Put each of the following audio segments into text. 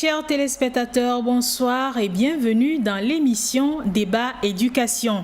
Chers téléspectateurs, bonsoir et bienvenue dans l'émission Débat Éducation.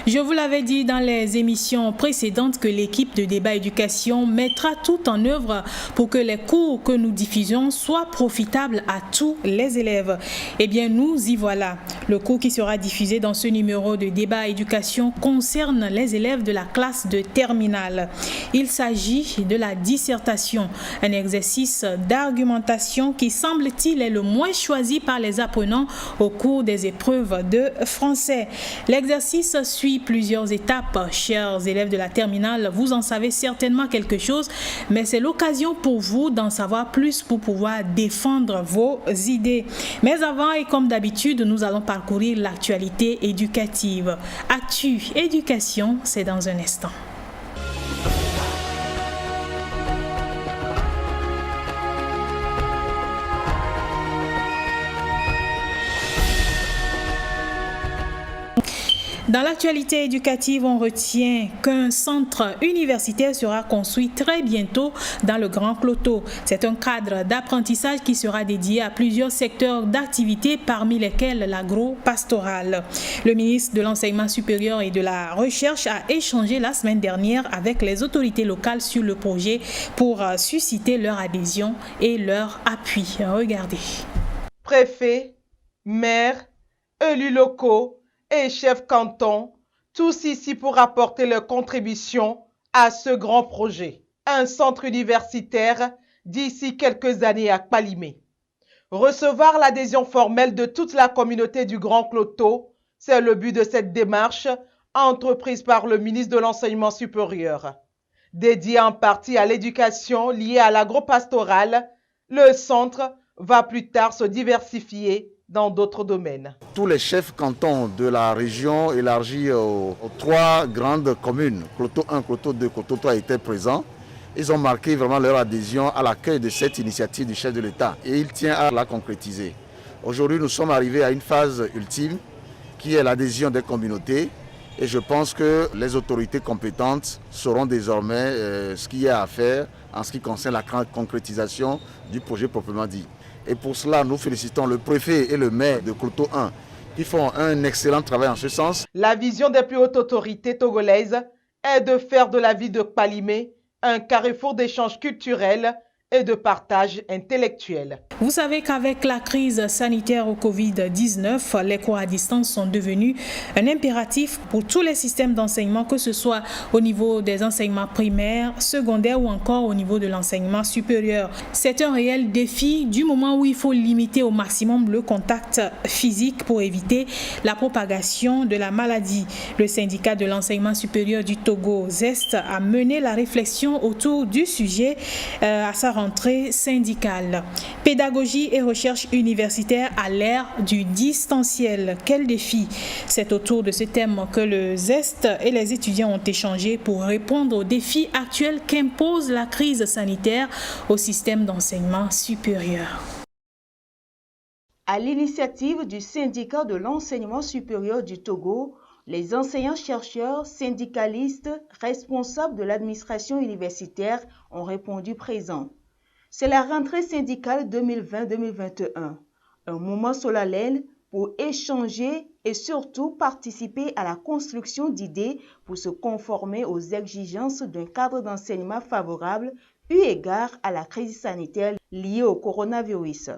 Je vous l'avais dit dans les émissions précédentes que l'équipe de Débat Éducation mettra tout en œuvre pour que les cours que nous diffusions soient profitables à tous les élèves. Eh bien, nous y voilà. Le cours qui sera diffusé dans ce numéro de Débat Éducation concerne les élèves de la classe de terminale. Il s'agit de la dissertation, un exercice d'argumentation qui semble-t-il est le moins choisi par les apprenants au cours des épreuves de français. L'exercice suit plusieurs étapes. Chers élèves de la terminale, vous en savez certainement quelque chose, mais c'est l'occasion pour vous d'en savoir plus pour pouvoir défendre vos idées. Mais avant, et comme d'habitude, nous allons parcourir l'actualité éducative. Actu Éducation, c'est dans un instant. Dans l'actualité éducative, on retient qu'un centre universitaire sera construit très bientôt dans le Grand Cloto. C'est un cadre d'apprentissage qui sera dédié à plusieurs secteurs d'activité, parmi lesquels l'agro-pastoral. Le ministre de l'Enseignement supérieur et de la Recherche a échangé la semaine dernière avec les autorités locales sur le projet pour susciter leur adhésion et leur appui. Regardez. Préfets, maires, élus locaux et chefs canton, tous ici pour apporter leur contribution à ce grand projet. Un centre universitaire d'ici quelques années à Kpalimé. Recevoir l'adhésion formelle de toute la communauté du Grand Cloto, c'est le but de cette démarche entreprise par le ministre de l'Enseignement supérieur. Dédié en partie à l'éducation liée à l'agro-pastoral, le centre va plus tard se diversifier dans d'autres domaines. Tous les chefs cantons de la région élargie aux trois grandes communes, Cloto 1, Cloto 2, Cloto 3 étaient présents. Ils ont marqué vraiment leur adhésion à l'accueil de cette initiative du chef de l'État et il tient à la concrétiser. Aujourd'hui, nous sommes arrivés à une phase ultime qui est l'adhésion des communautés et je pense que les autorités compétentes sauront désormais ce qu'il y a à faire en ce qui concerne la concrétisation du projet proprement dit. Et pour cela, nous félicitons le préfet et le maire de Cloto 1 qui font un excellent travail en ce sens. La vision des plus hautes autorités togolaises est de faire de la ville de Kpalimé un carrefour d'échanges culturels et de partage intellectuel. Vous savez qu'avec la crise sanitaire au Covid-19, les cours à distance sont devenus un impératif pour tous les systèmes d'enseignement, que ce soit au niveau des enseignements primaires, secondaires ou encore au niveau de l'enseignement supérieur. C'est un réel défi du moment où il faut limiter au maximum le contact physique pour éviter la propagation de la maladie. Le syndicat de l'enseignement supérieur du Togo, ZEST, a mené la réflexion autour du sujet à sa rentrée syndicale. Pédagogie et recherche universitaire à l'ère du distanciel. Quel défi! C'est autour de ce thème que le ZEST et les étudiants ont échangé pour répondre aux défis actuels qu'impose la crise sanitaire au système d'enseignement supérieur. À l'initiative du syndicat de l'enseignement supérieur du Togo, les enseignants-chercheurs, syndicalistes, responsables de l'administration universitaire ont répondu présents. C'est la rentrée syndicale 2020-2021, un moment solennel pour échanger et surtout participer à la construction d'idées pour se conformer aux exigences d'un cadre d'enseignement favorable eu égard à la crise sanitaire liée au coronavirus.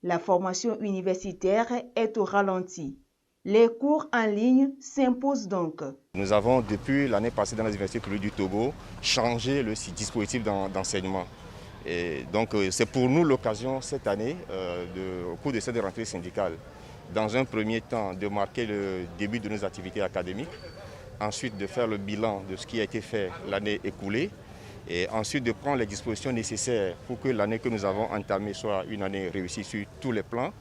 La formation universitaire est au ralenti. Les cours en ligne s'imposent donc. Nous avons depuis l'année passée dans les universités publiques du Togo changé le dispositif d'enseignement. Et donc c'est pour nous l'occasion cette année, au cours de cette rentrée syndicale, dans un premier temps de marquer le début de nos activités académiques, ensuite de faire le bilan de ce qui a été fait l'année écoulée, et ensuite de prendre les dispositions nécessaires pour que l'année que nous avons entamée soit une année réussie sur tous les plans,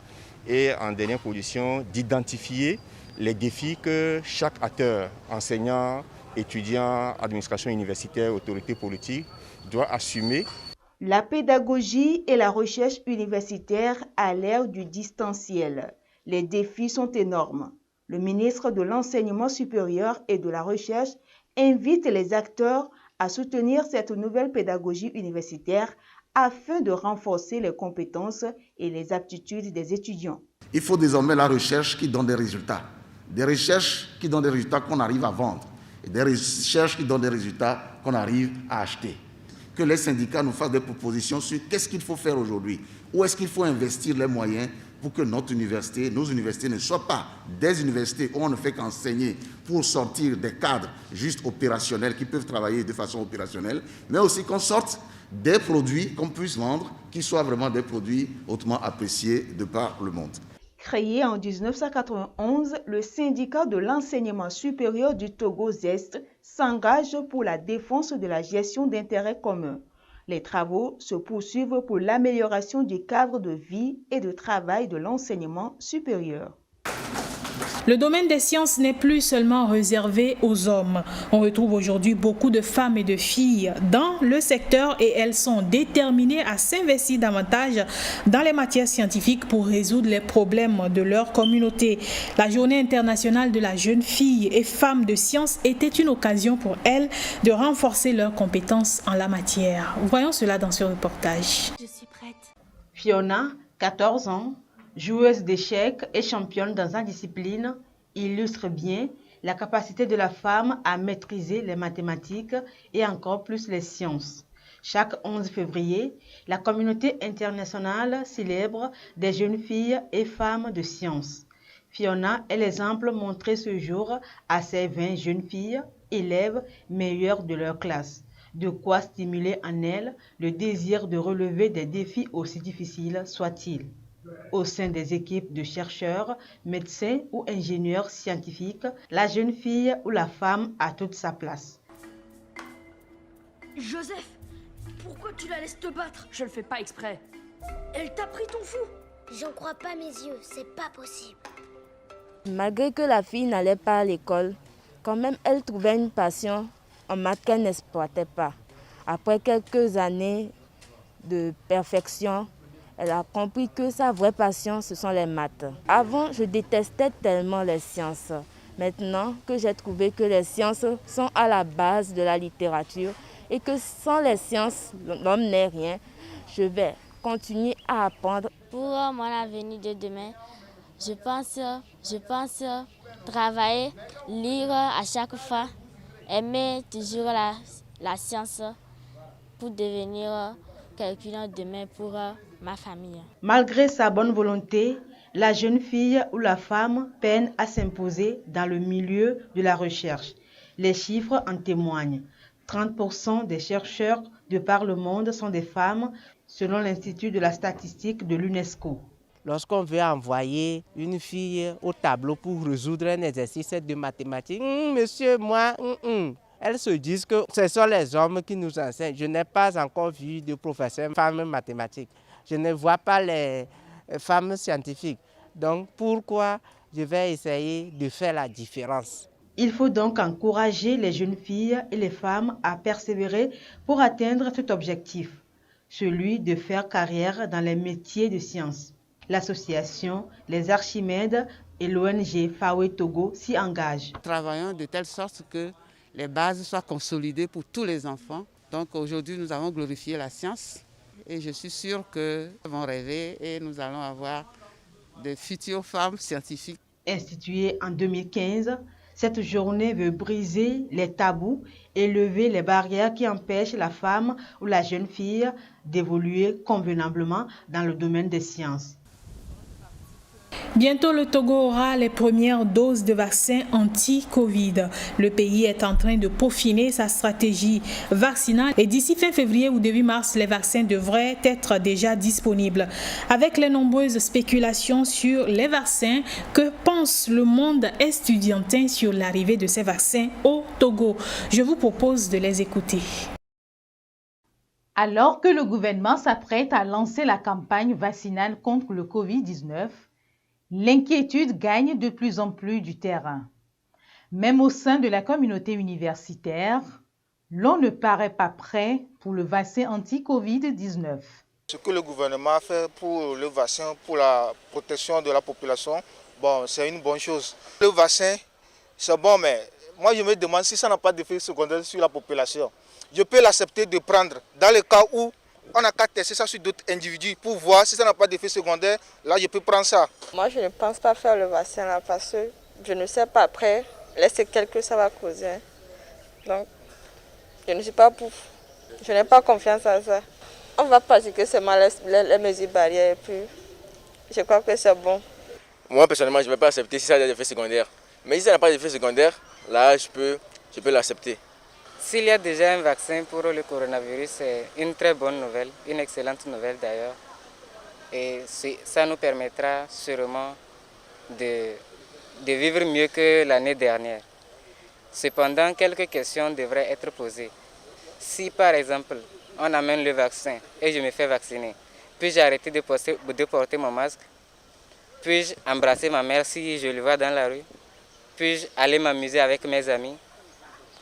et en dernière position d'identifier les défis que chaque acteur, enseignant, étudiant, administration universitaire, autorité politique, doit assumer. La pédagogie et la recherche universitaire à l'ère du distanciel. Les défis sont énormes. Le ministre de l'Enseignement supérieur et de la Recherche invite les acteurs à soutenir cette nouvelle pédagogie universitaire afin de renforcer les compétences et les aptitudes des étudiants. Il faut désormais la recherche qui donne des résultats. Des recherches qui donnent des résultats qu'on arrive à vendre. Et des recherches qui donnent des résultats qu'on arrive à acheter. Que les syndicats nous fassent des propositions sur qu'est-ce qu'il faut faire aujourd'hui. Où est-ce qu'il faut investir les moyens pour que nos universités ne soient pas des universités où on ne fait qu'enseigner pour sortir des cadres juste opérationnels qui peuvent travailler de façon opérationnelle, mais aussi qu'on sorte des produits qu'on puisse vendre qui soient vraiment des produits hautement appréciés de par le monde. Créé en 1991, le syndicat de l'enseignement supérieur du Togo ZEST s'engage pour la défense de la gestion d'intérêts communs. Les travaux se poursuivent pour l'amélioration du cadre de vie et de travail de l'enseignement supérieur. Le domaine des sciences n'est plus seulement réservé aux hommes. On retrouve aujourd'hui beaucoup de femmes et de filles dans le secteur et elles sont déterminées à s'investir davantage dans les matières scientifiques pour résoudre les problèmes de leur communauté. La Journée internationale de la jeune fille et femme de sciences était une occasion pour elles de renforcer leurs compétences en la matière. Voyons cela dans ce reportage. Je suis prête. Fiona, 14 ans, joueuse d'échecs et championne dans une discipline, illustre bien la capacité de la femme à maîtriser les mathématiques et encore plus les sciences. Chaque 11 février, la communauté internationale célèbre des jeunes filles et femmes de sciences. Fiona est l'exemple montré ce jour à ces 20 jeunes filles, élèves meilleures de leur classe. De quoi stimuler en elles le désir de relever des défis aussi difficiles soient-ils. Au sein des équipes de chercheurs, médecins ou ingénieurs scientifiques, la jeune fille ou la femme a toute sa place. Joseph, pourquoi tu la laisses te battre? Je le fais pas exprès. Elle t'a pris ton fou. J'en crois pas mes yeux, c'est pas possible. Malgré que la fille n'allait pas à l'école, quand même elle trouvait une passion en maths qu'elle n'exploitait pas. Après quelques années de perfection, elle a compris que sa vraie passion, ce sont les maths. Avant, je détestais tellement les sciences. Maintenant que j'ai trouvé que les sciences sont à la base de la littérature et que sans les sciences, l'homme n'est rien, je vais continuer à apprendre. Pour mon avenir de demain, je pense travailler, lire à chaque fois, aimer toujours la science pour devenir quelqu'un demain pour ma famille. Malgré sa bonne volonté, la jeune fille ou la femme peine à s'imposer dans le milieu de la recherche. Les chiffres en témoignent. 30% des chercheurs de par le monde sont des femmes, selon l'Institut de la statistique de l'UNESCO. Lorsqu'on veut envoyer une fille au tableau pour résoudre un exercice de mathématiques, monsieur, moi, elles se disent que ce sont les hommes qui nous enseignent. Je n'ai pas encore vu de professeur femme mathématiques. Je ne vois pas les femmes scientifiques. Donc pourquoi je vais essayer de faire la différence? Il faut donc encourager les jeunes filles et les femmes à persévérer pour atteindre cet objectif, celui de faire carrière dans les métiers de sciences. L'association Les Archimèdes et l'ONG Fawe Togo s'y engagent. Travaillons de telle sorte que les bases soient consolidées pour tous les enfants. Donc aujourd'hui, nous avons glorifié la science et je suis sûre que nous allons rêver et nous allons avoir de futures femmes scientifiques. Instituée en 2015, cette journée veut briser les tabous et lever les barrières qui empêchent la femme ou la jeune fille d'évoluer convenablement dans le domaine des sciences. Bientôt, le Togo aura les premières doses de vaccins anti-Covid. Le pays est en train de peaufiner sa stratégie vaccinale et d'ici fin février ou début mars, les vaccins devraient être déjà disponibles. Avec les nombreuses spéculations sur les vaccins, que pense le monde estudiantin sur l'arrivée de ces vaccins au Togo? Je vous propose de les écouter. Alors que le gouvernement s'apprête à lancer la campagne vaccinale contre le Covid-19, l'inquiétude gagne de plus en plus du terrain. Même au sein de la communauté universitaire, l'on ne paraît pas prêt pour le vaccin anti-Covid-19. Ce que le gouvernement a fait pour le vaccin, pour la protection de la population, bon, c'est une bonne chose. Le vaccin, c'est bon, mais moi je me demande si ça n'a pas d'effet secondaire sur la population. Je peux l'accepter de prendre dans le cas où On n'a qu'à tester ça sur d'autres individus pour voir si ça n'a pas d'effet secondaire. Là, je peux prendre ça. Moi, je ne pense pas faire le vaccin là parce que je ne sais pas après les séquelles que ça va causer. Donc, je ne suis pas pour. Je n'ai pas confiance en ça. On va pratiquer seulement les mesures barrières et puis je crois que c'est bon. Moi, personnellement, je ne vais pas accepter si ça a des effets secondaires. Mais si ça n'a pas d'effets secondaires, là, je peux l'accepter. S'il y a déjà un vaccin pour le coronavirus, c'est une très bonne nouvelle, une excellente nouvelle d'ailleurs. Et ça nous permettra sûrement de vivre mieux que l'année dernière. Cependant, quelques questions devraient être posées. Si par exemple, on amène le vaccin et je me fais vacciner, puis-je arrêter de porter mon masque? Puis-je embrasser ma mère si je le vois dans la rue? Puis-je aller m'amuser avec mes amis?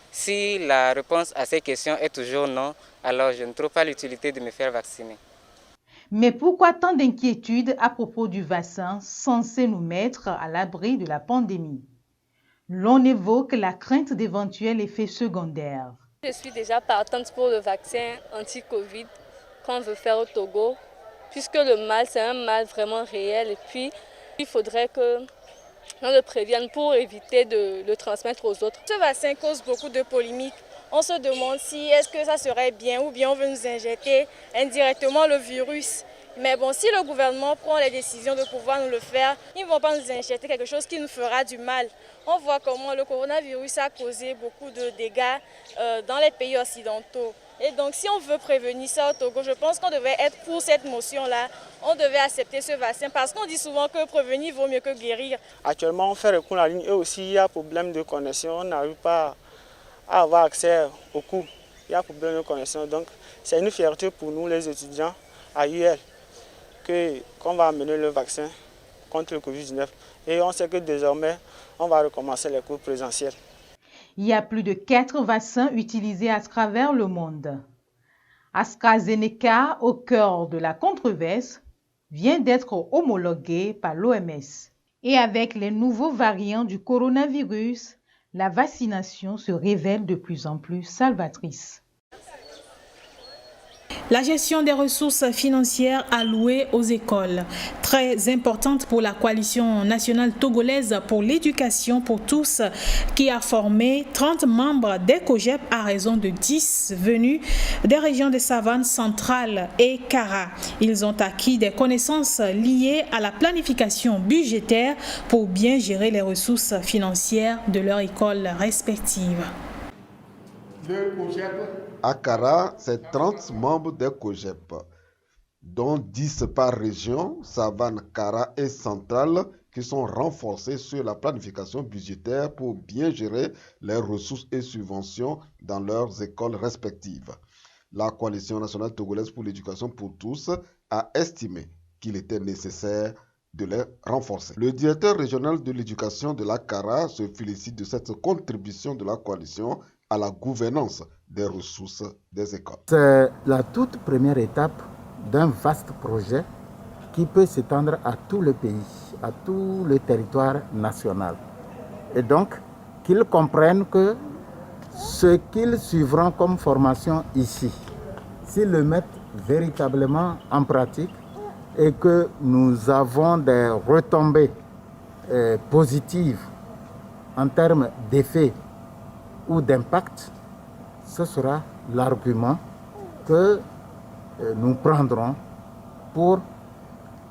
Si la réponse à ces questions est toujours non, alors je ne trouve pas l'utilité de me faire vacciner. Mais pourquoi tant d'inquiétudes à propos du vaccin censé nous mettre à l'abri de la pandémie? L'on évoque la crainte d'éventuels effets secondaires. Je suis déjà partante pour le vaccin anti-Covid qu'on veut faire au Togo, puisque le mal, c'est un mal vraiment réel. Et puis, il faudrait que on le prévienne pour éviter de le transmettre aux autres. Ce vaccin cause beaucoup de polémiques. On se demande si est-ce que ça serait bien ou bien on veut nous injecter indirectement le virus. Mais bon, si le gouvernement prend les décisions de pouvoir nous le faire, ils ne vont pas nous injecter quelque chose qui nous fera du mal. On voit comment le coronavirus a causé beaucoup de dégâts dans les pays occidentaux. Et donc, si on veut prévenir ça au Togo, je pense qu'on devait être pour cette motion-là. On devait accepter ce vaccin parce qu'on dit souvent que prévenir vaut mieux que guérir. Actuellement, on fait recours à la ligne et aussi il y a problème de connexion. On n'arrive pas à avoir accès au cours. Il y a problème de connexion. Donc, c'est une fierté pour nous, les étudiants à UL, qu'on va amener le vaccin contre le Covid-19. Et on sait que désormais, on va recommencer les cours présentiels. Il y a plus de 4 vaccins utilisés à travers le monde. AstraZeneca, au cœur de la controverse, vient d'être homologué par l'OMS. Et avec les nouveaux variants du coronavirus, la vaccination se révèle de plus en plus salvatrice. La gestion des ressources financières allouées aux écoles, très importante pour la coalition nationale togolaise pour l'éducation pour tous, qui a formé 30 membres des COGEP à raison de 10 venus des régions de Savane centrale et Kara. Ils ont acquis des connaissances liées à la planification budgétaire pour bien gérer les ressources financières de leur école respective. À Kara, c'est 30 membres des COGEP, dont 10 par région, Savane, Kara et Centrale, qui sont renforcés sur la planification budgétaire pour bien gérer les ressources et subventions dans leurs écoles respectives. La coalition nationale togolaise pour l'éducation pour tous a estimé qu'il était nécessaire de les renforcer. Le directeur régional de l'éducation de la Kara se félicite de cette contribution de la coalition à la gouvernance des ressources des écoles. C'est la toute première étape d'un vaste projet qui peut s'étendre à tout le pays, à tout le territoire national. Et donc, qu'ils comprennent que ce qu'ils suivront comme formation ici, s'ils le mettent véritablement en pratique et que nous avons des retombées positives en termes d'effets ou d'impact, ce sera l'argument que nous prendrons pour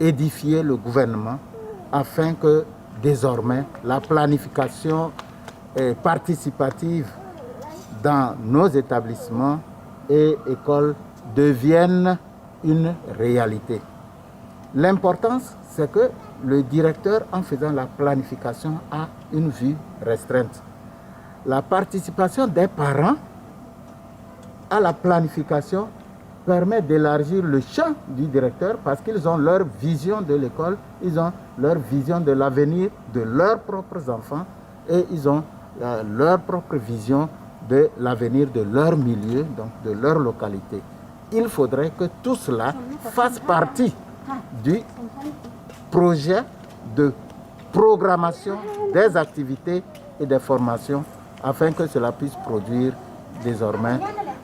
édifier le gouvernement afin que désormais la planification participative dans nos établissements et écoles devienne une réalité. L'importance, c'est que le directeur, en faisant la planification, a une vue restreinte. La participation des parents à la planification permet d'élargir le champ du directeur parce qu'ils ont leur vision de l'école, ils ont leur vision de l'avenir de leurs propres enfants et ils ont leur propre vision de l'avenir de leur milieu, donc de leur localité. Il faudrait que tout cela fasse partie du projet de programmation des activités et des formations afin que cela puisse produire désormais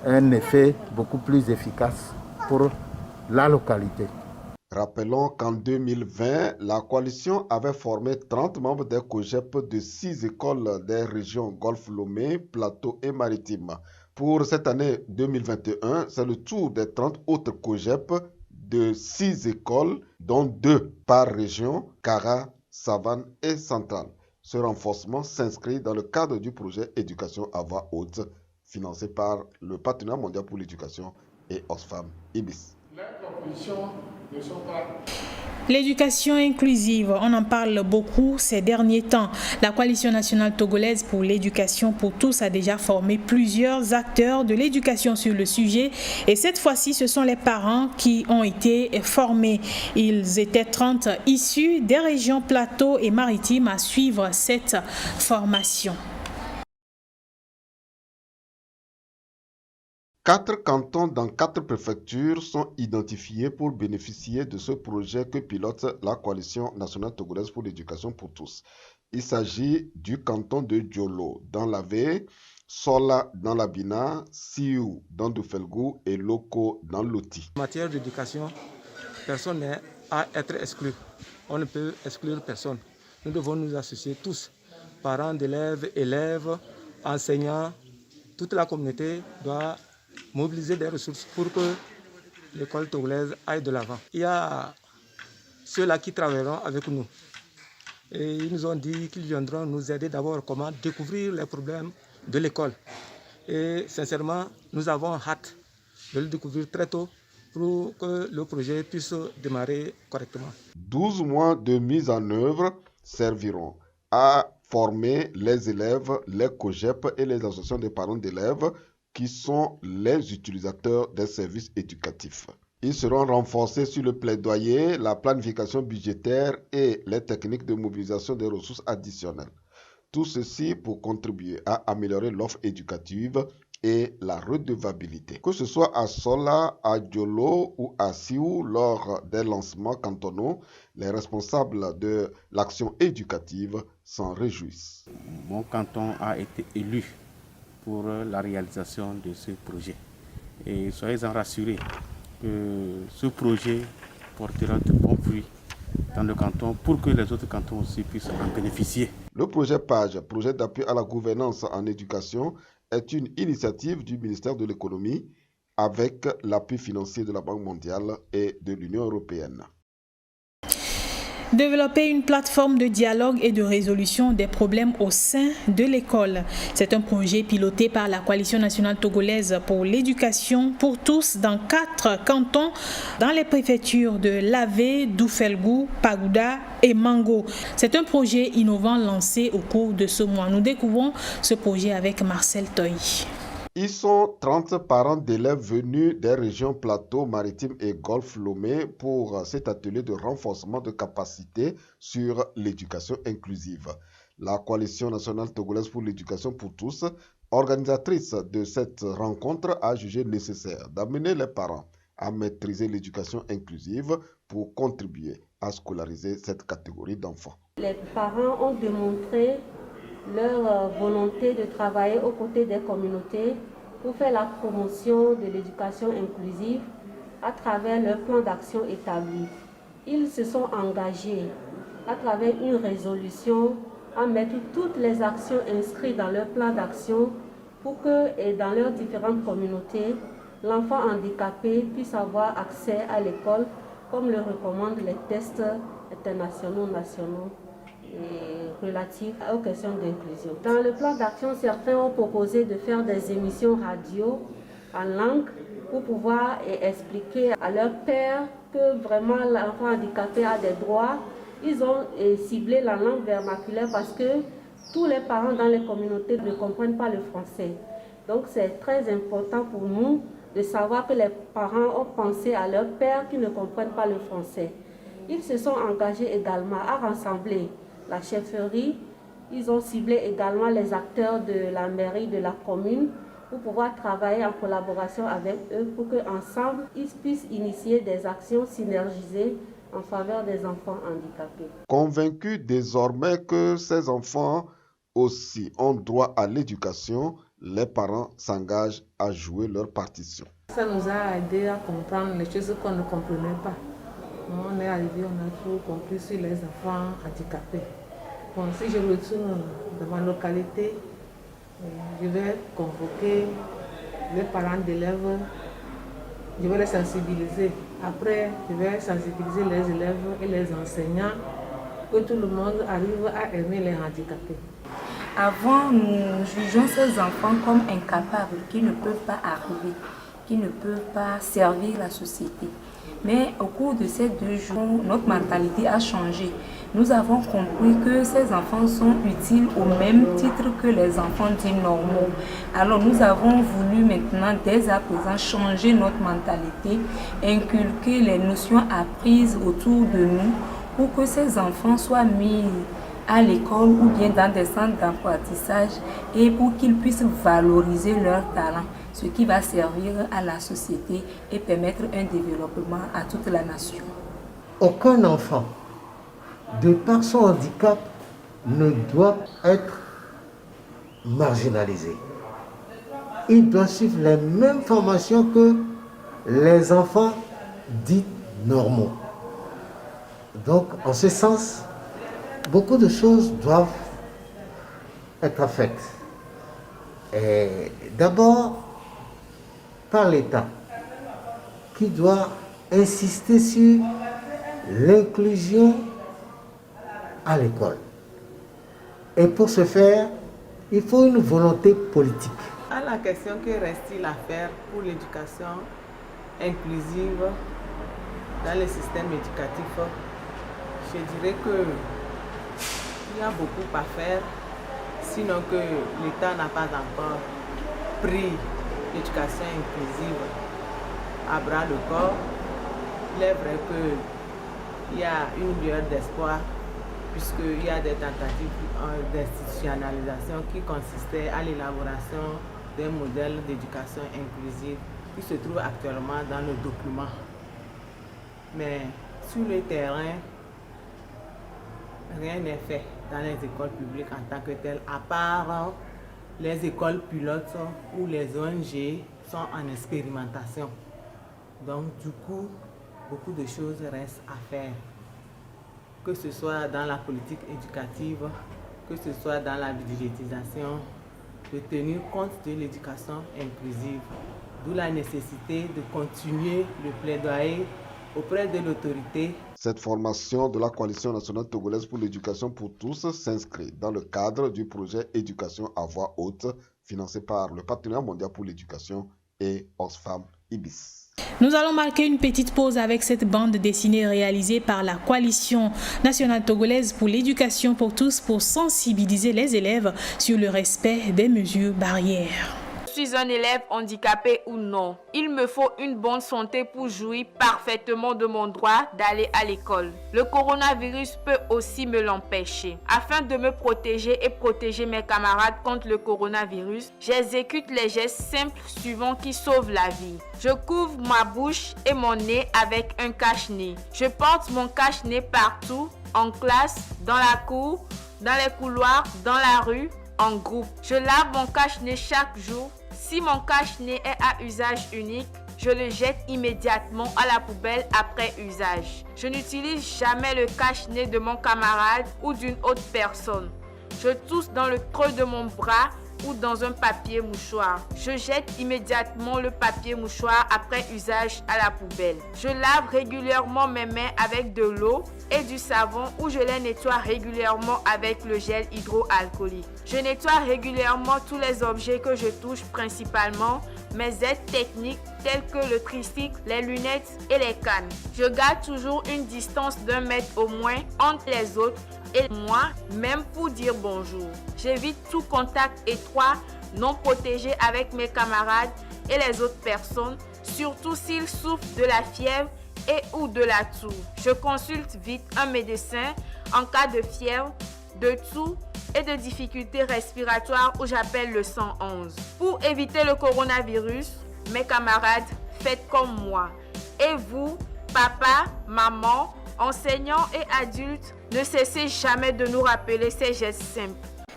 un effet beaucoup plus efficace pour la localité. Rappelons qu'en 2020, la coalition avait formé 30 membres des COGEP de 6 écoles des régions Golfe Lomé, Plateau et Maritime. Pour cette année 2021, c'est le tour des 30 autres COGEP de 6 écoles, dont 2 par région, Kara, Savane et Centrale. Ce renforcement s'inscrit dans le cadre du projet Éducation à voix haute, financé par le Partenariat mondial pour l'éducation et Oxfam IBIS. Les propositions ne sont pas... L'éducation inclusive, on en parle beaucoup ces derniers temps. La Coalition nationale togolaise pour l'éducation pour tous a déjà formé plusieurs acteurs de l'éducation sur le sujet et cette fois-ci, ce sont les parents qui ont été formés. Ils étaient 30 issus des régions Plateau et Maritimes à suivre cette formation. 4 cantons dans 4 préfectures sont identifiés pour bénéficier de ce projet que pilote la Coalition nationale togolaise pour l'éducation pour tous. Il s'agit du canton de Djolo dans l'Avé, Sola dans l'Abina, Siou dans Doufelgou et Loko dans Loti. En matière d'éducation, personne n'est à être exclu. On ne peut exclure personne. Nous devons nous associer tous, parents d'élèves, élèves, enseignants. Toute la communauté doit mobiliser des ressources pour que l'école togolaise aille de l'avant. Il y a ceux-là qui travailleront avec nous. Et ils nous ont dit qu'ils viendront nous aider d'abord comment découvrir les problèmes de l'école. Et sincèrement, nous avons hâte de le découvrir très tôt pour que le projet puisse démarrer correctement. 12 mois de mise en œuvre serviront à former les élèves, les COGEP et les associations des parents d'élèves qui sont les utilisateurs des services éducatifs. Ils seront renforcés sur le plaidoyer, la planification budgétaire et les techniques de mobilisation des ressources additionnelles. Tout ceci pour contribuer à améliorer l'offre éducative et la redevabilité. Que ce soit à Sola, à Djolo ou à Siou, lors des lancements cantonaux, les responsables de l'action éducative s'en réjouissent. Mon canton a été élu pour la réalisation de ce projet. Et soyez-en rassurés que ce projet portera de bons fruits dans le canton pour que les autres cantons aussi puissent en bénéficier. Le projet PAGE, projet d'appui à la gouvernance en éducation, est une initiative du ministère de l'économie avec l'appui financier de la Banque mondiale et de l'Union européenne. Développer une plateforme de dialogue et de résolution des problèmes au sein de l'école. C'est un projet piloté par la Coalition nationale togolaise pour l'éducation pour tous dans 4 cantons dans les préfectures de Lavé, Doufelgou, Pagouda et Mango. C'est un projet innovant lancé au cours de ce mois. Nous découvrons ce projet avec Marcel Toy. Ils sont 30 parents d'élèves venus des régions Plateau, Maritime et Golfe Lomé pour cet atelier de renforcement de capacité sur l'éducation inclusive. La Coalition nationale togolaise pour l'éducation pour tous, organisatrice de cette rencontre, a jugé nécessaire d'amener les parents à maîtriser l'éducation inclusive pour contribuer à scolariser cette catégorie d'enfants. Les parents ont démontré leur volonté de travailler aux côtés des communautés pour faire la promotion de l'éducation inclusive à travers leur plan d'action établi. Ils se sont engagés à travers une résolution à mettre toutes les actions inscrites dans leur plan d'action pour que, et dans leurs différentes communautés, l'enfant handicapé puisse avoir accès à l'école comme le recommandent les tests internationaux, nationaux et relatifs aux questions d'inclusion. Dans le plan d'action, certains ont proposé de faire des émissions radio en langue pour pouvoir expliquer à leurs pairs que vraiment l'enfant handicapé a des droits. Ils ont ciblé la langue vernaculaire parce que tous les parents dans les communautés ne comprennent pas le français. Donc c'est très important pour nous de savoir que les parents ont pensé à leurs pairs qui ne comprennent pas le français. Ils se sont engagés également à rassembler la chefferie. Ils ont ciblé également les acteurs de la mairie de la commune pour pouvoir travailler en collaboration avec eux pour qu'ensemble, ils puissent initier des actions synergisées en faveur des enfants handicapés. Convaincus désormais que ces enfants aussi ont droit à l'éducation, les parents s'engagent à jouer leur partition. Ça nous a aidé à comprendre les choses qu'on ne comprenait pas. On est arrivé, on a tout compris sur les enfants handicapés. Bon, si je retourne dans ma localité, je vais convoquer les parents d'élèves, je vais les sensibiliser. Après, je vais sensibiliser les élèves et les enseignants, que tout le monde arrive à aimer les handicapés. Avant, nous jugeons ces enfants comme incapables, qui ne peuvent pas arriver, qui ne peuvent pas servir la société. Mais au cours de ces 2 jours, notre mentalité a changé. Nous avons compris que ces enfants sont utiles au même titre que les enfants dits normaux. Alors nous avons voulu maintenant, dès à présent, changer notre mentalité, inculquer les notions apprises autour de nous pour que ces enfants soient mis à l'école ou bien dans des centres d'apprentissage et pour qu'ils puissent valoriser leurs talents, ce qui va servir à la société et permettre un développement à toute la nation. Aucun enfant, de par son handicap, ne doit être marginalisé. Il doit suivre les mêmes formations que les enfants dits normaux. Donc, en ce sens, beaucoup de choses doivent être faites. D'abord, par l'État, qui doit insister sur l'inclusion à l'école. Et pour ce faire, il faut une volonté politique. À la question que reste-t-il à faire pour l'éducation inclusive dans le système éducatif, je dirais qu'il y a beaucoup à faire, sinon que l'État n'a pas encore pris l'éducation inclusive à bras le corps. Il est vrai qu'il y a une lueur d'espoir, puisqu'il y a des tentatives d'institutionnalisation qui consistaient à l'élaboration d'un modèle d'éducation inclusive qui se trouve actuellement dans le document. Mais sur le terrain, rien n'est fait dans les écoles publiques en tant que telles, à part les écoles pilotes où les ONG sont en expérimentation. Donc du coup, beaucoup de choses restent à faire, que ce soit dans la politique éducative, que ce soit dans la budgétisation, de tenir compte de l'éducation inclusive. D'où la nécessité de continuer le plaidoyer auprès de l'autorité. Cette formation de la Coalition nationale togolaise pour l'éducation pour tous s'inscrit dans le cadre du projet Éducation à voix haute, financé par le Partenariat mondial pour l'éducation et Oxfam IBIS. Nous allons marquer une petite pause avec cette bande dessinée réalisée par la Coalition nationale togolaise pour l'éducation pour tous pour sensibiliser les élèves sur le respect des mesures barrières. Je suis un élève handicapé ou non, il me faut une bonne santé pour jouir parfaitement de mon droit d'aller à l'école. Le coronavirus peut aussi me l'empêcher. Afin de me protéger et protéger mes camarades contre le coronavirus, j'exécute les gestes simples suivants qui sauvent la vie. Je couvre ma bouche et mon nez avec un cache-nez. Je porte mon cache-nez partout, en classe, dans la cour, dans les couloirs, dans la rue, en groupe. Je lave mon cache-nez chaque jour. Si mon cache-nez est à usage unique, je le jette immédiatement à la poubelle après usage. Je n'utilise jamais le cache-nez de mon camarade ou d'une autre personne. Je tousse dans le creux de mon bras ou dans un papier mouchoir. Je jette immédiatement le papier mouchoir après usage à la poubelle. Je lave régulièrement mes mains avec de l'eau et du savon ou je les nettoie régulièrement avec le gel hydroalcoolique. Je nettoie régulièrement tous les objets que je touche, principalement mes aides techniques telles que le tricycle, les lunettes et les cannes. Je garde toujours une distance d'1 mètre au moins entre les autres et moi, même pour dire bonjour. J'évite tout contact étroit, non protégé avec mes camarades et les autres personnes, surtout s'ils souffrent de la fièvre et ou de la toux. Je consulte vite un médecin en cas de fièvre, de toux et de difficultés respiratoires où j'appelle le 111. Pour éviter le coronavirus, mes camarades, faites comme moi. Et vous, papa, maman, enseignants et adultes, ne cessez jamais de nous rappeler ces gestes simples.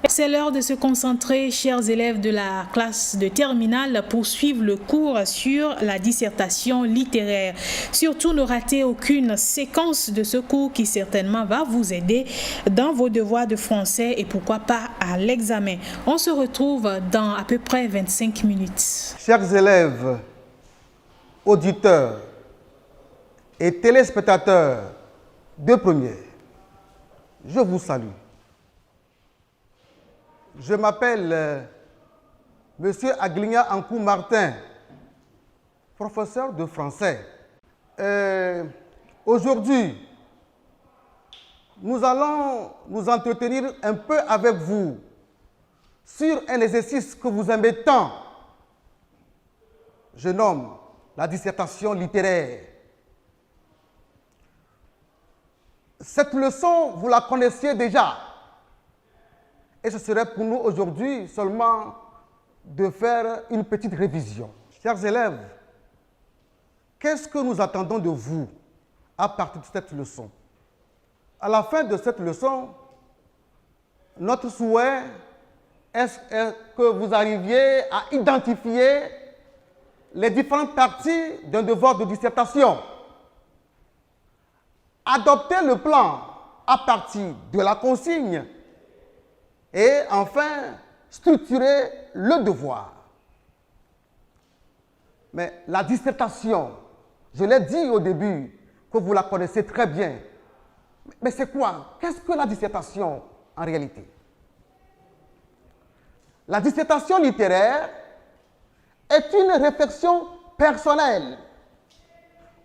C'est l'heure de se concentrer, chers élèves de la classe de terminale, pour suivre le cours sur la dissertation littéraire. Surtout, ne ratez aucune séquence de ce cours qui certainement va vous aider dans vos devoirs de français et pourquoi pas à l'examen. On se retrouve dans à peu près 25 minutes. Chers élèves, auditeurs et téléspectateurs de première, je vous salue. Je m'appelle Monsieur Agligna Ankou Martin, professeur de français. Aujourd'hui, nous allons nous entretenir un peu avec vous sur un exercice que vous aimez tant. Je nomme la dissertation littéraire. Cette leçon, vous la connaissiez déjà. Et ce serait pour nous aujourd'hui seulement de faire une petite révision. Chers élèves, qu'est-ce que nous attendons de vous à partir de cette leçon? À la fin de cette leçon, notre souhait est que vous arriviez à identifier les différentes parties d'un devoir de dissertation. Adopter le plan à partir de la consigne et enfin structurer le devoir. Mais la dissertation, je l'ai dit au début, que vous la connaissez très bien. Mais c'est quoi? Qu'est-ce que la dissertation en réalité? La dissertation littéraire est une réflexion personnelle,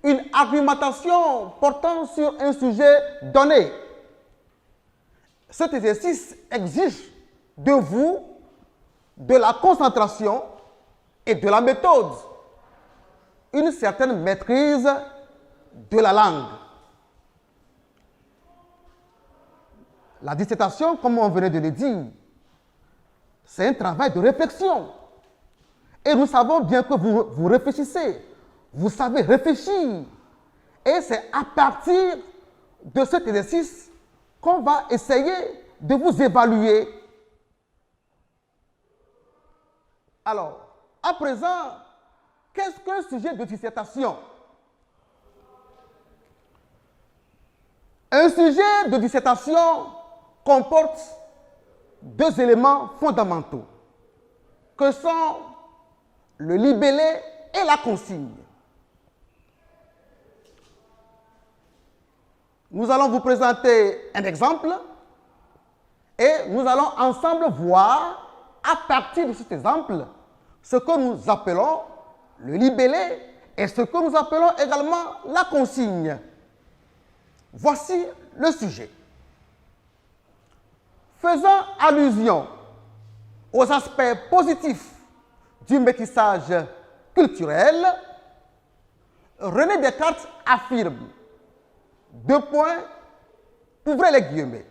une argumentation portant sur un sujet donné. Cet exercice exige de vous de la concentration et de la méthode, une certaine maîtrise de la langue. La dissertation, comme on venait de le dire, c'est un travail de réflexion. Et nous savons bien que vous réfléchissez, vous savez réfléchir. Et c'est à partir de cet exercice qu'on va essayer de vous évaluer. Alors, à présent, qu'est-ce qu'un sujet de dissertation? Un sujet de dissertation comporte deux éléments fondamentaux, que sont le libellé et la consigne. Nous allons vous présenter un exemple et nous allons ensemble voir, à partir de cet exemple, ce que nous appelons le libellé et ce que nous appelons également la consigne. Voici le sujet. Faisant allusion aux aspects positifs du métissage culturel, René Descartes affirme, deux points, ouvrez les guillemets.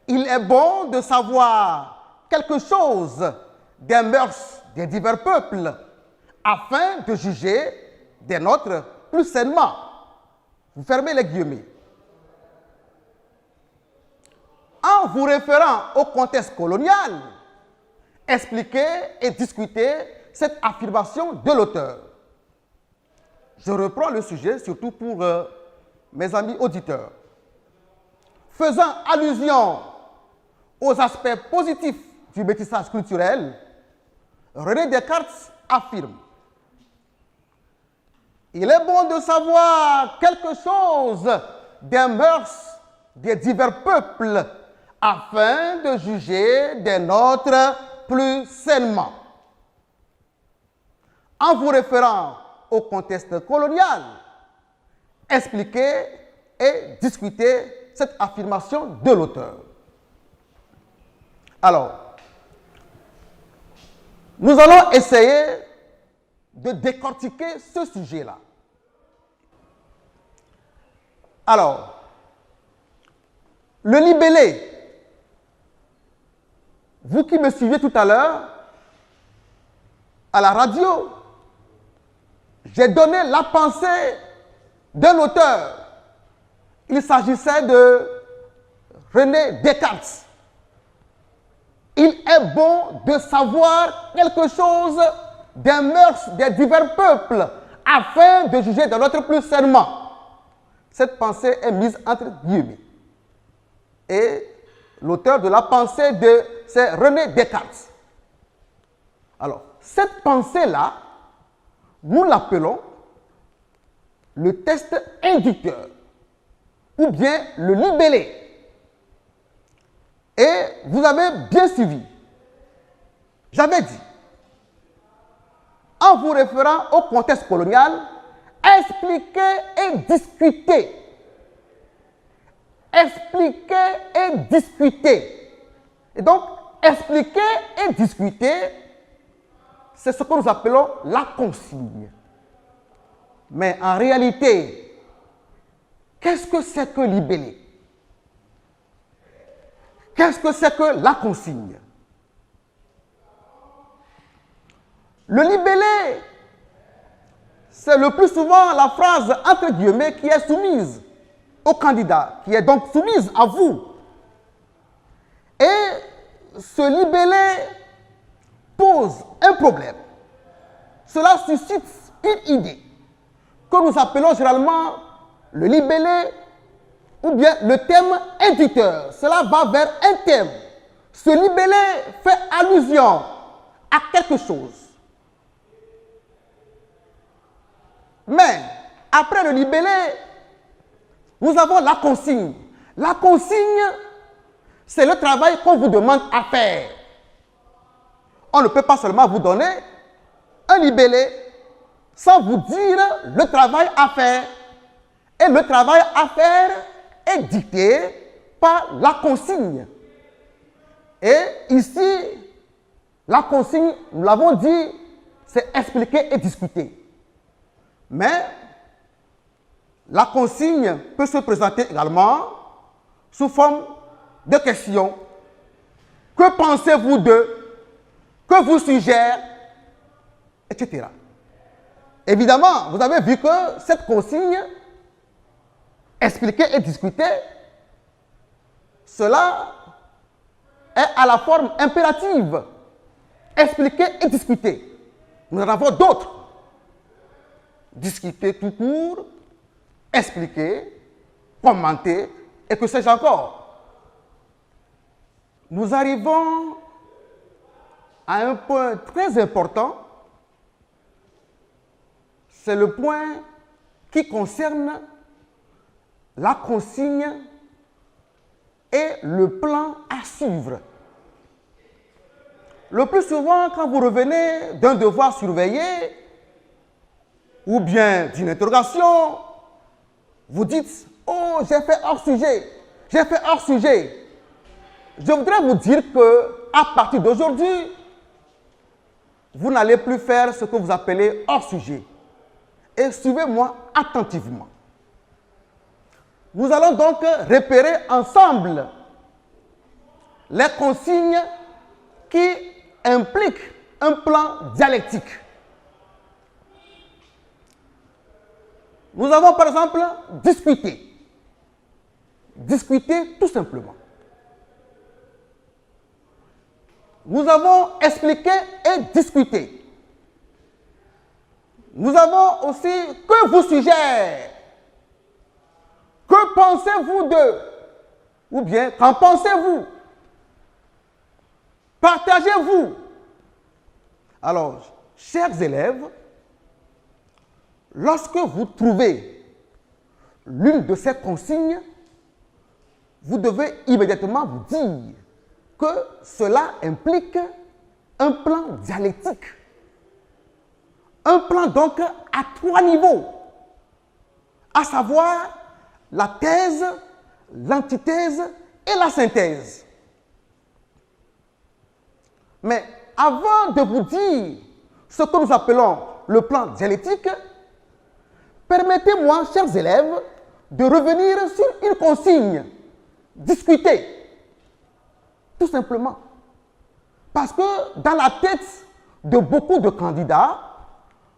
Il est bon de savoir quelque chose des mœurs des divers peuples afin de juger des nôtres plus sainement. Vous fermez les guillemets. En vous référant au contexte colonial, expliquez et discutez cette affirmation de l'auteur. Je reprends le sujet, surtout pour mes amis auditeurs. Faisant allusion aux aspects positifs du métissage culturel, René Descartes affirme: il est bon de savoir quelque chose des mœurs des divers peuples afin de juger des nôtres plus sainement. En vous référant au contexte colonial, expliquez et discutez cette affirmation de l'auteur. Alors, nous allons essayer de décortiquer ce sujet-là. Alors, le libellé, vous qui me suiviez tout à l'heure, à la radio, j'ai donné la pensée d'un auteur. Il s'agissait de René Descartes. il est bon de savoir quelque chose des mœurs des divers peuples afin de juger de l'autre plus sainement. Cette pensée est mise entre guillemets. Et l'auteur de la pensée, c'est René Descartes. Alors, cette pensée-là, nous l'appelons le test inducteur ou bien le libellé. Et vous avez bien suivi. J'avais dit, en vous référant au contexte colonial, expliquer et discuter. Expliquer et discuter. Et donc, expliquer et discuter, c'est ce que nous appelons la consigne. Mais en réalité, qu'est-ce que c'est que libeller? Qu'est-ce que c'est que la consigne? Le libellé, c'est le plus souvent la phrase entre guillemets qui est soumise au candidat, qui est donc soumise à vous. Et ce libellé pose un problème. Cela suscite une idée que nous appelons généralement le libellé ou bien le thème inducteur. Cela va vers un thème. Ce libellé fait allusion à quelque chose. Mais après le libellé, nous avons la consigne. La consigne, c'est le travail qu'on vous demande à faire. On ne peut pas seulement vous donner un libellé sans vous dire le travail à faire. Et le travail à faire est dicté par la consigne. Et ici, la consigne, nous l'avons dit, c'est expliquer et discuter. Mais la consigne peut se présenter également sous forme de questions. Que pensez-vous de? Que vous suggère? Etc. Évidemment, vous avez vu que cette consigne, expliquer et discuter, cela est à la forme impérative. Expliquer et discuter. Nous en avons d'autres. Discuter tout court, expliquer, commenter, et que sais-je encore. Nous arrivons à un point très important, c'est le point qui concerne la consigne et le plan à suivre. Le plus souvent, quand vous revenez d'un devoir surveillé, ou bien d'une interrogation, vous dites « Oh, j'ai fait hors sujet, j'ai fait hors sujet ». Je voudrais vous dire qu'à partir d'aujourd'hui, vous n'allez plus faire ce que vous appelez hors sujet. Et suivez-moi attentivement. Nous allons donc repérer ensemble les consignes qui impliquent un plan dialectique. Nous avons par exemple discuté. Discuter tout simplement. Nous avons expliqué et discuté. Nous avons aussi que vous suggère. Que pensez-vous de? Ou bien qu'en pensez-vous? Partagez-vous. Alors, chers élèves, lorsque vous trouvez l'une de ces consignes, vous devez immédiatement vous dire que cela implique un plan dialectique. Un plan donc à 3 niveaux, à savoir la thèse, l'antithèse et la synthèse. Mais avant de vous dire ce que nous appelons le plan dialectique, permettez-moi, chers élèves, de revenir sur une consigne. Discuter. Tout simplement. Parce que dans la tête de beaucoup de candidats,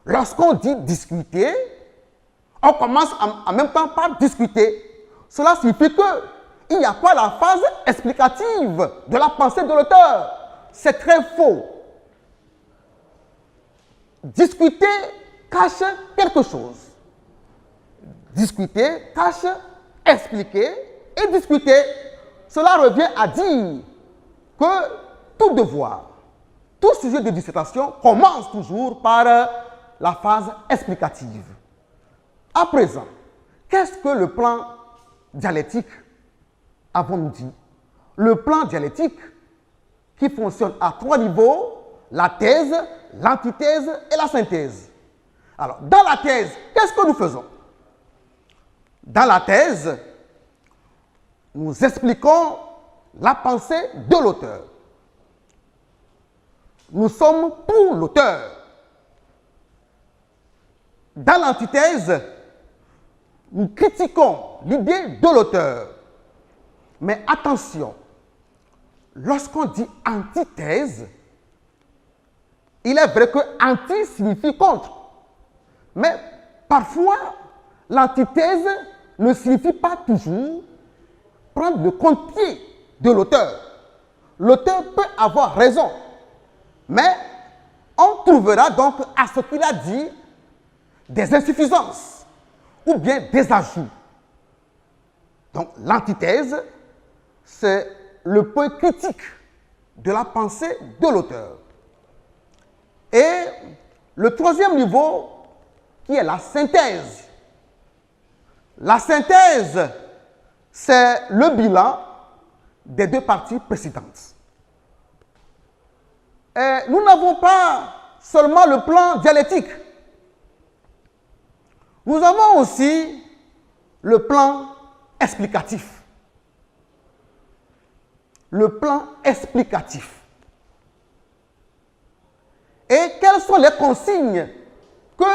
lorsqu'on dit discuter, on commence en même temps par discuter. Cela signifie qu'il n'y a pas la phase explicative de la pensée de l'auteur. c'est très faux. Discuter cache quelque chose. Discuter cache expliquer et discuter. Cela revient à dire que tout devoir, tout sujet de dissertation commence toujours par la phase explicative. À présent, qu'est-ce que le plan dialectique avons-nous dit? Le plan dialectique qui fonctionne à 3 niveaux, la thèse, l'antithèse et la synthèse. Alors, dans la thèse, qu'est-ce que nous faisons? Dans la thèse, nous expliquons la pensée de l'auteur. Nous sommes pour l'auteur. Dans l'antithèse, nous critiquons l'idée de l'auteur. Mais attention, lorsqu'on dit antithèse, il est vrai que anti signifie contre. Mais parfois, l'antithèse ne signifie pas toujours prendre le contre-pied de l'auteur. L'auteur peut avoir raison, mais on trouvera donc à ce qu'il a dit des insuffisances ou bien des ajouts. Donc l'antithèse, c'est le point critique de la pensée de l'auteur. Et le troisième niveau, qui est la synthèse. La synthèse, c'est le bilan des 2 parties précédentes. Et nous n'avons pas seulement le plan dialectique. Nous avons aussi le plan explicatif. Le plan explicatif. Et quelles sont les consignes que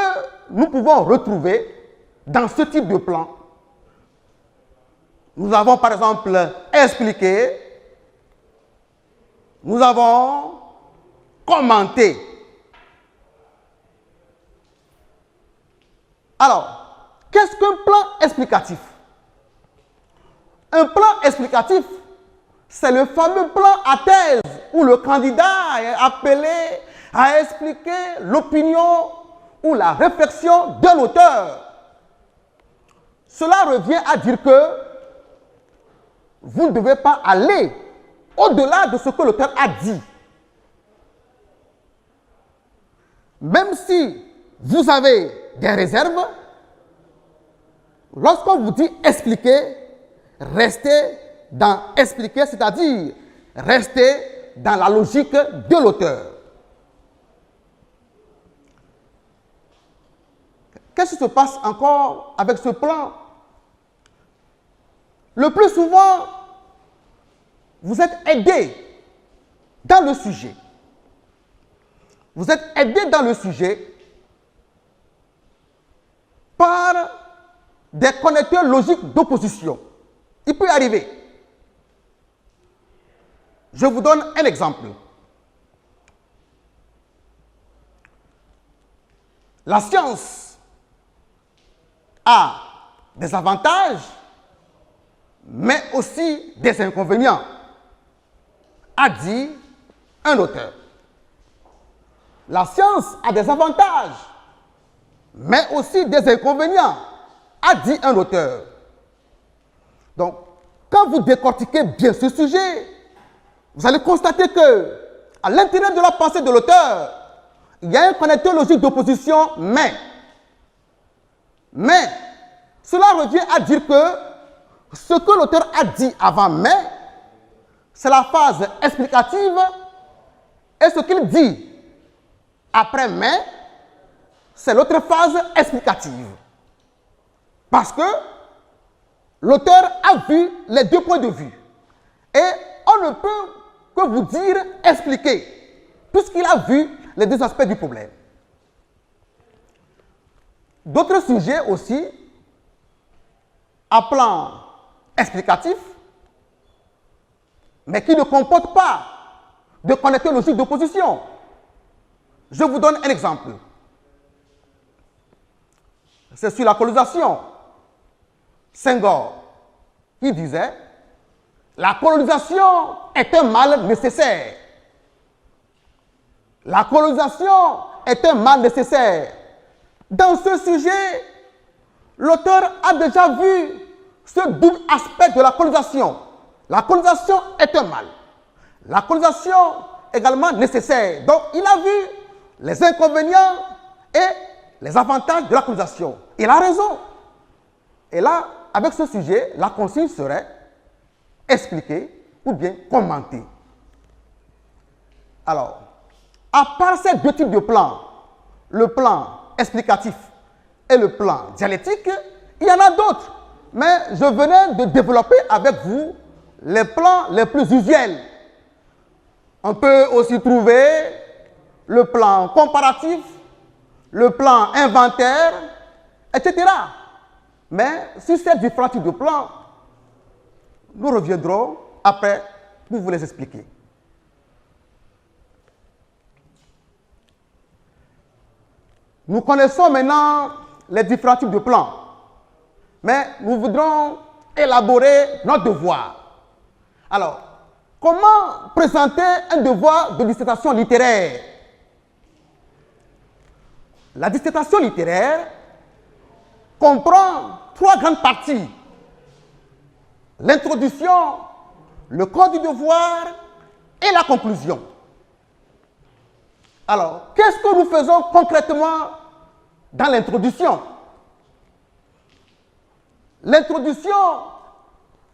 nous pouvons retrouver dans ce type de plan? Nous avons par exemple expliqué, nous avons commenté. Alors, qu'est-ce qu'un plan explicatif? Un plan explicatif, c'est le fameux plan à thèse où le candidat est appelé à expliquer l'opinion ou la réflexion d'un auteur. Cela revient à dire que vous ne devez pas aller au-delà de ce que l'auteur a dit. Même si vous avez des réserves, lorsqu'on vous dit expliquer, restez dans expliquer, c'est-à-dire restez dans la logique de l'auteur. Qu'est-ce qui se passe encore avec ce plan? Le plus souvent, vous êtes aidé dans le sujet. Vous êtes aidé dans le sujet par des connecteurs logiques d'opposition. Il peut arriver. Je vous donne un exemple. La science a des avantages, mais aussi des inconvénients, a dit un auteur. La science a des avantages, mais aussi des inconvénients, a dit un auteur. Donc, quand vous décortiquez bien ce sujet, vous allez constater que, à l'intérieur de la pensée de l'auteur, il y a un connecteur logique d'opposition, mais cela revient à dire que ce que l'auteur a dit avant mais, c'est la phase explicative, et ce qu'il dit après mais, c'est l'autre phase explicative. Parce que l'auteur a vu les 2 points de vue. Et on ne peut que vous dire expliquer, puisqu'il a vu les 2 aspects du problème. D'autres sujets aussi, à plan explicatif, mais qui ne comportent pas de connecteur logique d'opposition. Je vous donne un exemple. C'est sur la colonisation. Senghor, qui disait « La colonisation est un mal nécessaire. La colonisation est un mal nécessaire. Dans ce sujet, l'auteur a déjà vu ce double aspect de la colonisation. La colonisation est un mal. La colonisation également nécessaire. Donc, il a vu les inconvénients et les avantages de la colonisation. Il a raison. Et là, avec ce sujet, la consigne serait expliquée ou bien commentée. Alors, à part ces deux types de plans, le plan explicatif et le plan dialectique, il y en a d'autres. Mais je venais de développer avec vous les plans les plus usuels. On peut aussi trouver le plan comparatif, le plan inventaire, etc. Mais sur ces différents types de plans, nous reviendrons après pour vous les expliquer. Nous connaissons maintenant les différents types de plans, mais nous voudrons élaborer notre devoir. Alors, comment présenter un devoir de dissertation littéraire? La dissertation littéraire comprend trois grandes parties. L'introduction, le corps du devoir et la conclusion. Alors, qu'est-ce que nous faisons concrètement dans l'introduction? L'introduction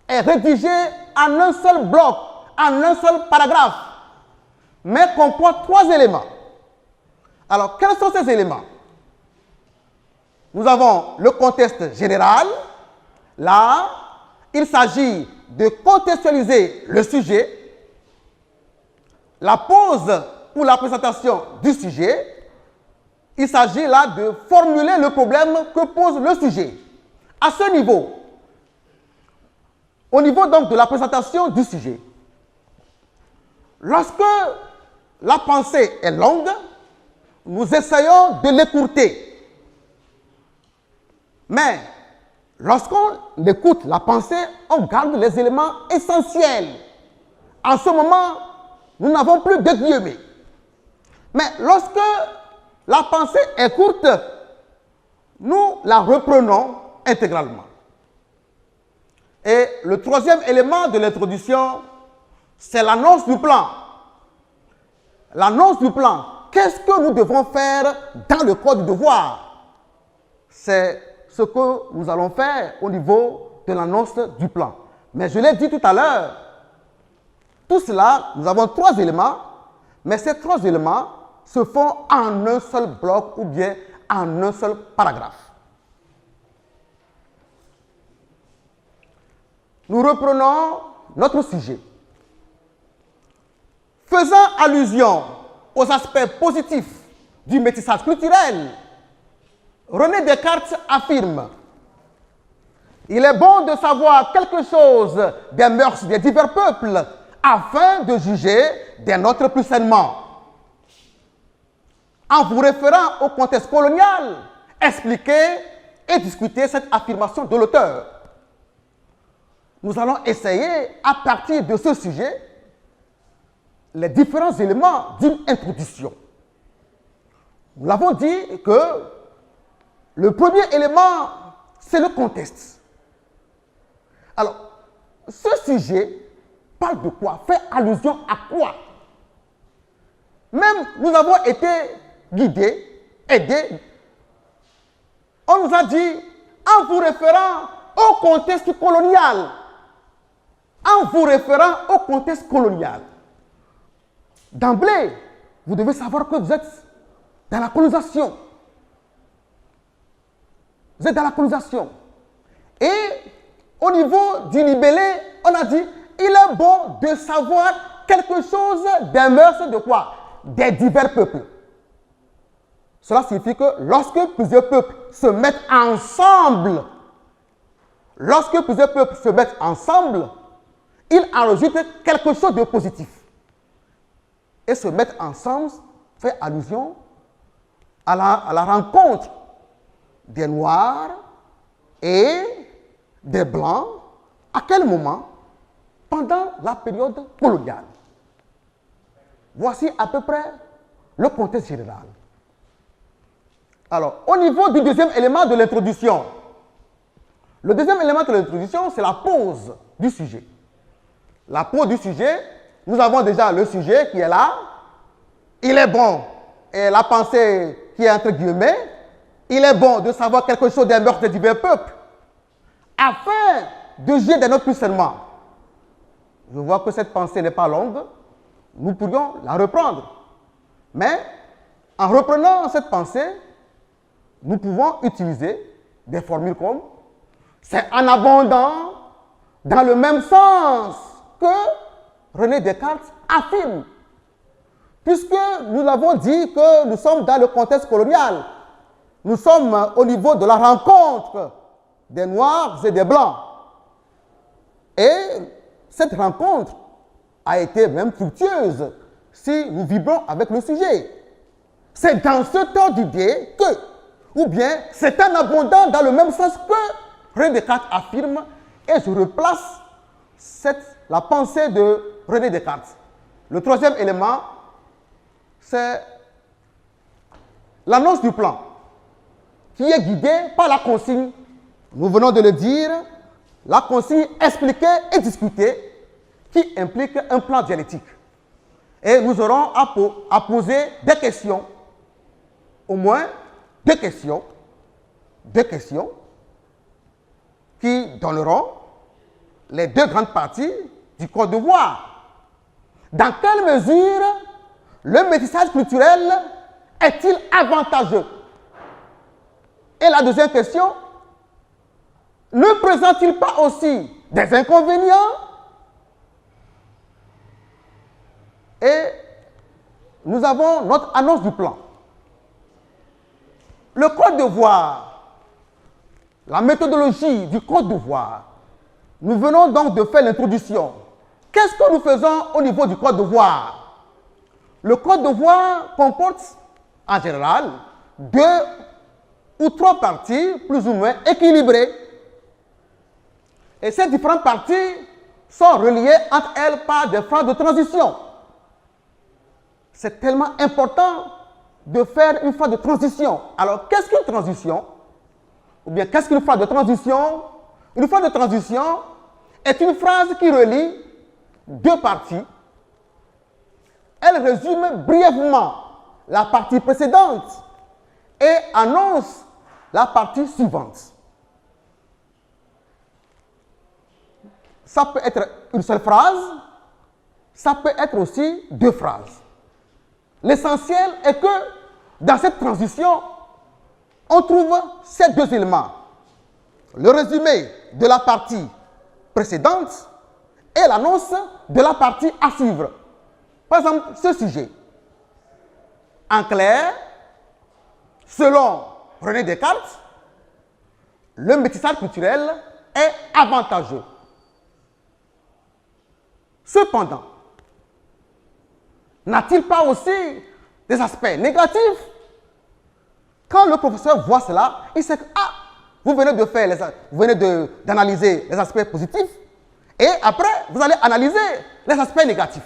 est rédigée en un seul bloc, en un seul paragraphe, mais comporte trois éléments. Alors, quels sont ces éléments? Nous avons le contexte général. Là, il s'agit de contextualiser le sujet, la pose ou la présentation du sujet. Il s'agit là de formuler le problème que pose le sujet. À ce niveau, au niveau donc de la présentation du sujet, lorsque la pensée est longue, nous essayons de l'écourter. Mais lorsqu'on écoute la pensée, on garde les éléments essentiels. En ce moment, nous n'avons plus de guillemets. Mais lorsque la pensée est courte, nous la reprenons intégralement. Et le troisième élément de l'introduction, c'est l'annonce du plan. L'annonce du plan. Qu'est-ce que nous devons faire dans le corps du devoir? C'est ce que nous allons faire au niveau de l'annonce du plan. Mais je l'ai dit tout à l'heure, tout cela, nous avons trois éléments, mais ces trois éléments se font en un seul bloc ou bien en un seul paragraphe. Nous reprenons notre sujet. Faisant allusion aux aspects positifs du métissage culturel, René Descartes affirme: il est bon de savoir quelque chose des mœurs des divers peuples afin de juger des nôtres plus sainement. En vous référant au contexte colonial, expliquez et discutez cette affirmation de l'auteur. Nous allons essayer, à partir de ce sujet, les différents éléments d'une introduction. Nous l'avons dit que le premier élément, c'est le contexte. Alors, ce sujet parle de quoi? Fait allusion à quoi? Même nous avons été guidés, aidés. On nous a dit, en vous référant au contexte colonial, en vous référant au contexte colonial. D'emblée, vous devez savoir que vous êtes dans la colonisation. Vous êtes dans la colonisation. Et au niveau du libellé, on a dit, il est bon de savoir quelque chose des mœurs de quoi? Des divers peuples. Cela signifie que lorsque plusieurs peuples se mettent ensemble, ils enregistrent quelque chose de positif. Et se mettre ensemble fait allusion à la rencontre des Noirs et des Blancs. À quel moment? Pendant la période coloniale. Voici à peu près le contexte général. Alors, au niveau du deuxième élément de l'introduction, le deuxième élément de l'introduction, c'est la pose du sujet. La pose du sujet, nous avons déjà le sujet qui est là, il est bon, et la pensée qui est entre guillemets, il est bon de savoir quelque chose des mœurs des divers peuples, afin de juger des notes plus seulement. Je vois que cette pensée n'est pas longue, nous pourrions la reprendre. Mais, en reprenant cette pensée, nous pouvons utiliser des formules comme « c'est en abondant dans le même sens que René Descartes affirme ». Puisque nous l'avons dit que nous sommes dans le contexte colonial, nous sommes au niveau de la rencontre des Noirs et des Blancs. Et cette rencontre a été même fructueuse si nous vibrons avec le sujet. C'est dans ce temps d'idée que, ou bien c'est en abondant dans le même sens que René Descartes affirme, et je replace la pensée de René Descartes. Le troisième élément, c'est l'annonce du plan, qui est guidée par la consigne. Nous venons de le dire, la consigne expliquée et discutée, qui implique un plan dialectique. Et nous aurons à poser des questions, au moins deux questions, qui donneront les deux grandes parties du code de voix. Dans quelle mesure le métissage culturel est-il avantageux? Et la deuxième question, ne présente-t-il pas aussi des inconvénients? Et nous avons notre annonce du plan. Le code de voix, la méthodologie du code de voix, nous venons donc de faire l'introduction. Qu'est-ce que nous faisons au niveau du code de voix? Le code de voix comporte, en général, 2 ou 3 parties plus ou moins équilibrées. Et ces différentes parties sont reliées entre elles par des phrases de transition. C'est tellement important de faire une phrase de transition. Alors, qu'est-ce qu'une transition? Ou bien, qu'est-ce qu'une phrase de transition? Une phrase de transition est une phrase qui relie 2 parties. Elle résume brièvement la partie précédente et annonce la partie suivante. Ça peut être une seule phrase, ça peut être aussi 2 phrases. L'essentiel est que dans cette transition, on trouve ces 2 éléments. Le résumé de la partie précédente et l'annonce de la partie à suivre. Par exemple, ce sujet. En clair, selon René Descartes, le métissage culturel est avantageux. Cependant, n'a-t-il pas aussi des aspects négatifs? Quand le professeur voit cela, il sait que vous venez d'analyser les aspects positifs et après, vous allez analyser les aspects négatifs.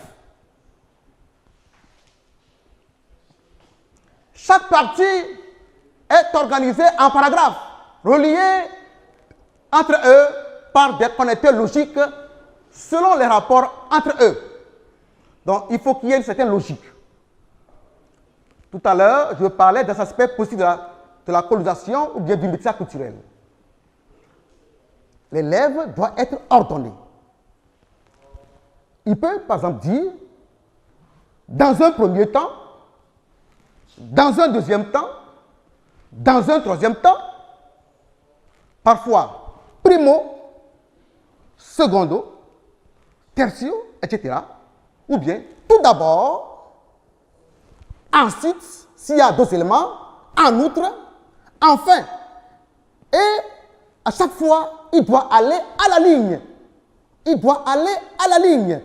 Chaque partie est organisée en paragraphes, reliés entre eux par des connecteurs logiques selon les rapports entre eux. Donc, il faut qu'il y ait une certaine logique. Tout à l'heure, je parlais des aspects positifs de la colonisation ou bien du métissage culturel. L'élève doit être ordonné. Il peut, par exemple, dire, dans un premier temps, dans un deuxième temps, dans un troisième temps, parfois primo, secondo, tertio, etc. Ou bien, tout d'abord, ensuite, s'il y a 2 éléments, en outre, enfin. Et à chaque fois, il doit aller à la ligne. Il doit aller à la ligne.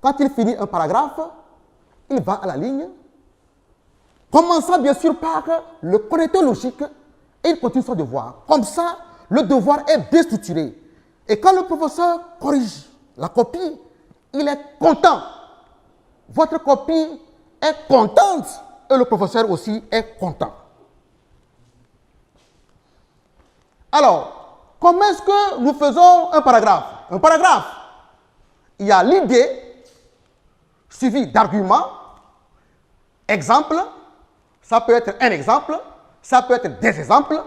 Quand il finit un paragraphe, il va à la ligne, commençant bien sûr par le connecteur logique, et il continue son devoir. Comme ça, le devoir est bien structuré. Et quand le professeur corrige la copie, il est content. Votre copie est contente et le professeur aussi est content. Alors, comment est-ce que nous faisons un paragraphe? Un paragraphe, il y a l'idée suivie d'arguments, exemple, ça peut être un exemple, ça peut être des exemples,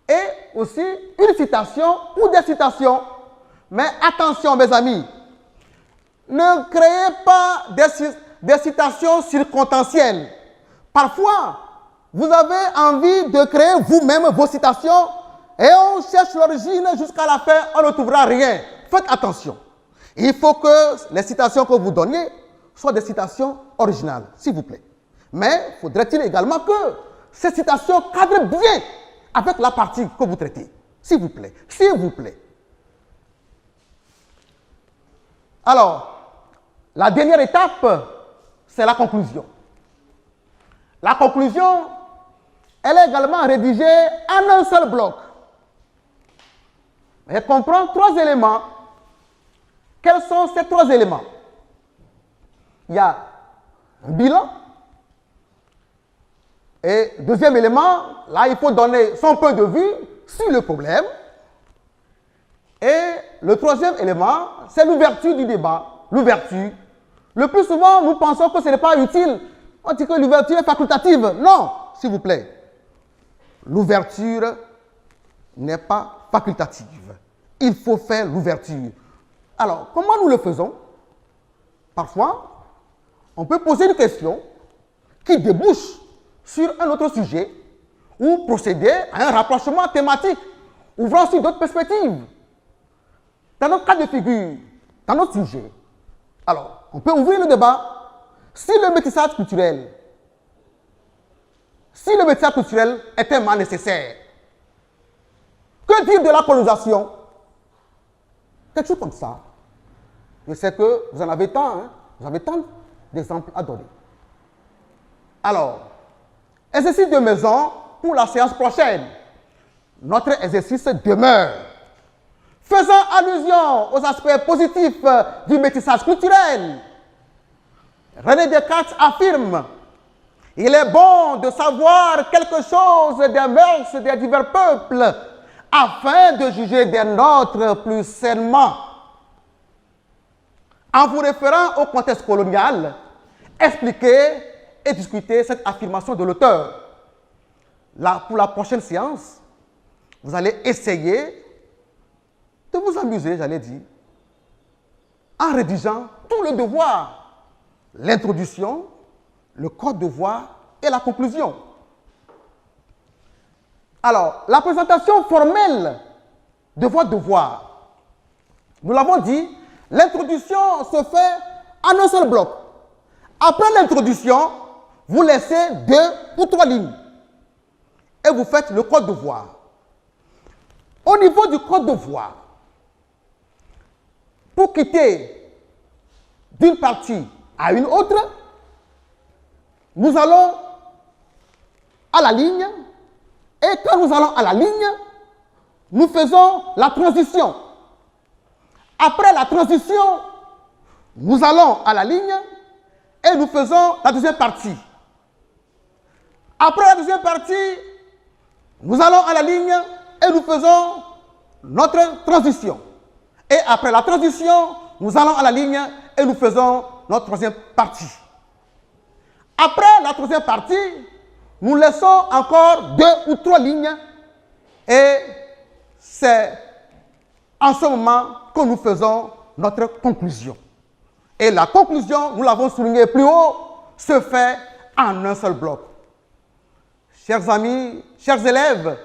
et aussi une citation ou des citations. Mais attention mes amis, ne créez pas des citations circonstancielles. Parfois, vous avez envie de créer vous-même vos citations et on cherche l'origine jusqu'à la fin, on ne trouvera rien. Faites attention. Il faut que les citations que vous donniez soient des citations originales, s'il vous plaît. Mais faudrait-il également que ces citations cadrent bien avec la partie que vous traitez. S'il vous plaît. S'il vous plaît. Alors, la dernière étape, c'est la conclusion. La conclusion, elle est également rédigée en un seul bloc. Elle comprend 3 éléments. Quels sont ces 3 éléments? Il y a un bilan. Et deuxième élément, là, il faut donner son point de vue sur le problème. Et le troisième élément, c'est l'ouverture du débat. L'ouverture. Le plus souvent, nous pensons que ce n'est pas utile. On dit que l'ouverture est facultative. Non, s'il vous plaît. L'ouverture n'est pas facultative. Il faut faire l'ouverture. Alors, comment nous le faisons? Parfois, on peut poser une question qui débouche sur un autre sujet ou procéder à un rapprochement thématique, ouvrant sur d'autres perspectives. Dans notre cas de figure, dans notre sujet, alors, on peut ouvrir le débat si le métissage culturel est tellement nécessaire. Que dire de la colonisation? Quelque chose comme ça. Je sais que vous en avez tant, hein? Vous avez tant d'exemples à donner. Alors, exercice de maison pour la séance prochaine. Notre exercice demeure. Faisant allusion aux aspects positifs du métissage culturel, René Descartes affirme: il est bon de savoir quelque chose des mœurs des divers peuples afin de juger des nôtres plus sainement. En vous référant au contexte colonial, expliquez et discutez cette affirmation de l'auteur. Là, pour la prochaine séance, vous allez essayer de vous amuser, j'allais dire, en rédigeant tout le devoir, l'introduction, le code de voix et la conclusion. Alors, la présentation formelle de votre devoir, nous l'avons dit, l'introduction se fait en un seul bloc. Après l'introduction, vous laissez 2 ou 3 lignes et vous faites le code de voix. Au niveau du code de voix, pour quitter d'une partie à une autre, nous allons à la ligne, et quand nous allons à la ligne, nous faisons la transition. Après la transition, nous allons à la ligne et nous faisons la deuxième partie. Après la deuxième partie, nous allons à la ligne et nous faisons notre transition. Et après la transition, nous allons à la ligne et nous faisons notre troisième partie. Après la troisième partie, nous laissons encore 2 ou 3 lignes et c'est en ce moment que nous faisons notre conclusion. Et la conclusion, nous l'avons souligné plus haut, se fait en un seul bloc. Chers amis, chers élèves,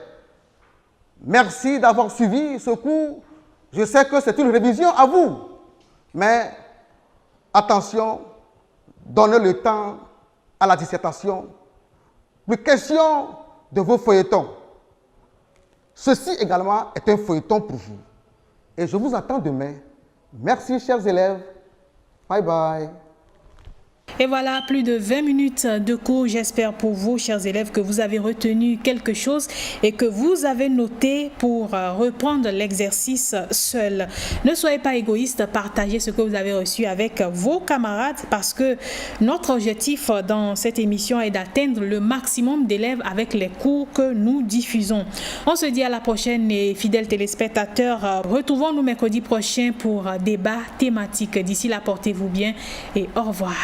merci d'avoir suivi ce cours. Je sais que c'est une révision à vous, mais attention, donnez le temps à la dissertation. Plus question de vos feuilletons. Ceci également est un feuilleton pour vous. Et je vous attends demain. Merci, chers élèves. Bye bye. Et voilà, plus de 20 minutes de cours. J'espère pour vous, chers élèves, que vous avez retenu quelque chose et que vous avez noté pour reprendre l'exercice seul. Ne soyez pas égoïste, partagez ce que vous avez reçu avec vos camarades parce que notre objectif dans cette émission est d'atteindre le maximum d'élèves avec les cours que nous diffusons. On se dit à la prochaine et fidèles téléspectateurs, retrouvons-nous mercredi prochain pour débat thématique. D'ici là, portez-vous bien et au revoir.